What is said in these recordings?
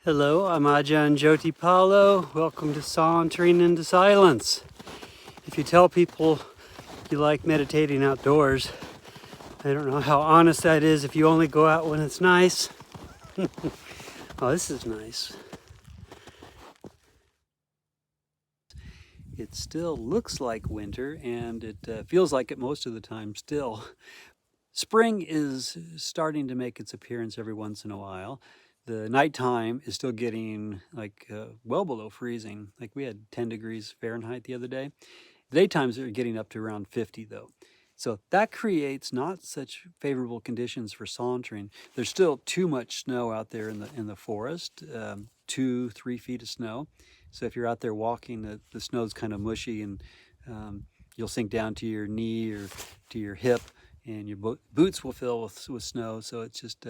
Hello, I'm Ajahn Jyoti Palo. Welcome to Sauntering into Silence. If you tell people you like meditating outdoors, I don't know how honest that is if you only go out when it's nice. Oh, this is nice. It still looks like winter, and it feels like it most of the time still. Spring is starting to make its appearance every once in a while. The nighttime is still getting well below freezing. Like we had 10 degrees Fahrenheit the other day. Daytimes are getting up to around 50 though. So that creates not such favorable conditions for sauntering. There's still too much snow out there in the forest, 2-3 feet of snow. So if you're out there walking, the snow's kind of mushy, and you'll sink down to your knee or to your hip, and your boots will fill with snow. So it's just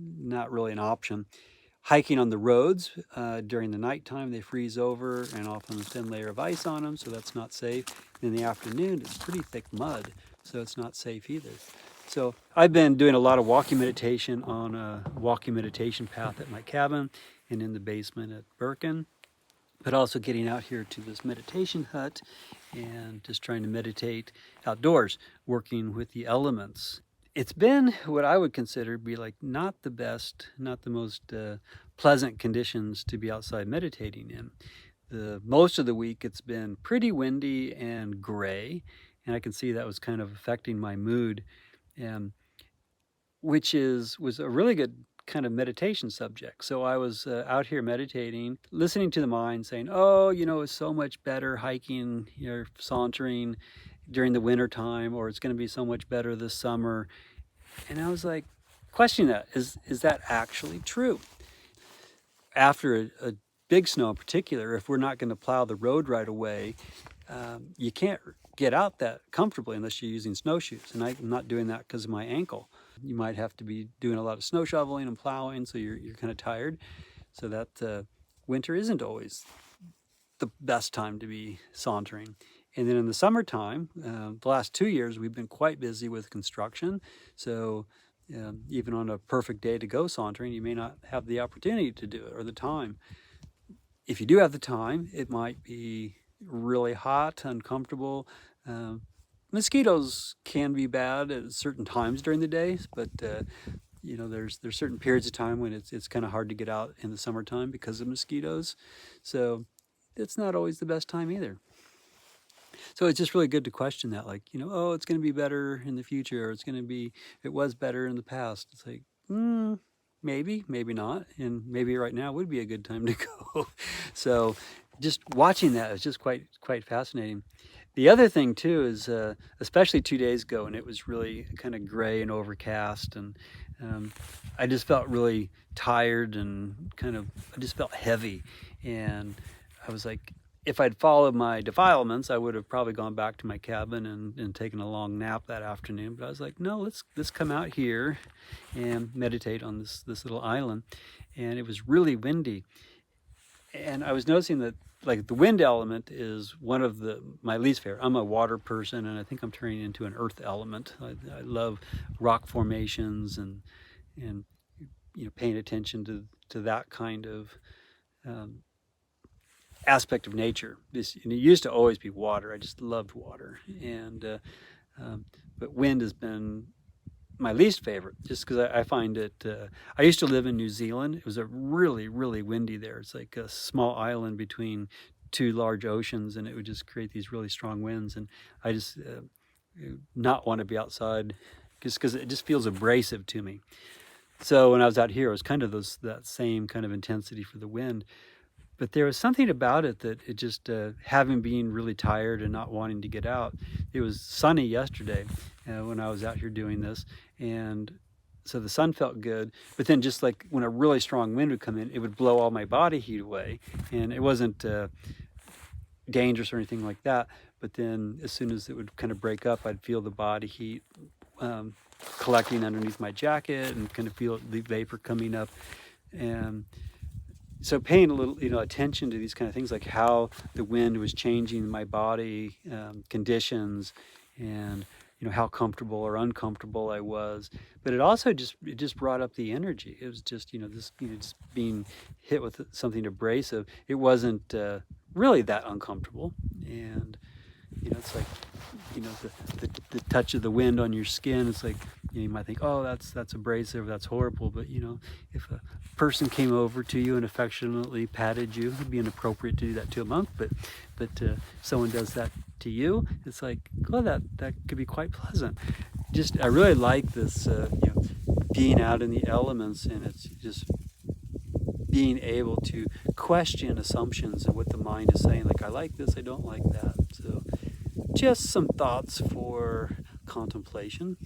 not really an option. Hiking on the roads during the nighttime, they freeze over and often a thin layer of ice on them, so that's not safe. In the afternoon, it's pretty thick mud, so it's not safe either. So I've been doing a lot of walking meditation on a walking meditation path at my cabin and in the basement at Birkin, but also getting out here to this meditation hut and just trying to meditate outdoors, working with the elements. It's been what I would consider to be like not the best, not the most pleasant conditions to be outside meditating in. Most of the week it's been pretty windy and gray, and I can see that was kind of affecting my mood, which was a really good kind of meditation subject. So I was out here meditating, listening to the mind saying, oh, it's so much better hiking or sauntering during the winter time, or it's going to be so much better this summer. And I was like, questioning that, is that actually true? After a big snow in particular, if we're not going to plow the road right away, you can't get out that comfortably unless you're using snowshoes. And I'm not doing that because of my ankle. You might have to be doing a lot of snow shoveling and plowing, so you're kind of tired. So that winter isn't always the best time to be sauntering. And then in the summertime, the last 2 years, we've been quite busy with construction. So even on a perfect day to go sauntering, you may not have the opportunity to do it or the time. If you do have the time, it might be really hot, uncomfortable. Mosquitoes can be bad at certain times during the day, but there's certain periods of time when it's kind of hard to get out in the summertime because of mosquitoes. So it's not always the best time either. So it's just really good to question that, like, oh, it's going to be better in the future, or it was better in the past. It's like, maybe, maybe not, and maybe right now would be a good time to go. So just watching that is just quite fascinating. The other thing too is, especially 2 days ago, and it was really kind of gray and overcast, and I just felt really tired and I just felt heavy, and I was like, if I'd followed my defilements, I would have probably gone back to my cabin and taken a long nap that afternoon. But I was like, no, let's come out here and meditate on this little island. And it was really windy. And I was noticing that like the wind element is one of my least favorite. I'm a water person, and I think I'm turning into an earth element. I love rock formations and paying attention to that kind of aspect of nature. And it used to always be water. I just loved water, and but wind has been my least favorite, just because I find it. I used to live in New Zealand. It was a really, really windy there. It's like a small island between two large oceans, and it would just create these really strong winds. And I just not want to be outside, just because it just feels abrasive to me. So when I was out here, it was kind of that same kind of intensity for the wind. But there was something about it that it just, having been really tired and not wanting to get out. It was sunny yesterday when I was out here doing this, and so the sun felt good. But then just like when a really strong wind would come in, it would blow all my body heat away. And it wasn't dangerous or anything like that. But then as soon as it would kind of break up, I'd feel the body heat collecting underneath my jacket and kind of feel the vapor coming up. And so paying a little, attention to these kind of things, like how the wind was changing my body conditions, and how comfortable or uncomfortable I was. But it also just brought up the energy. It was just this just being hit with something abrasive. It wasn't really that uncomfortable, and it's like the touch of the wind on your skin. It's like you might think, oh, that's abrasive, that's horrible. But if a person came over to you and affectionately patted you, it'd be inappropriate to do that to a monk. But someone does that to you, it's like, oh, that could be quite pleasant. I really like this, being out in the elements, and it's just being able to question assumptions and what the mind is saying. Like, I like this, I don't like that. So just some thoughts for contemplation.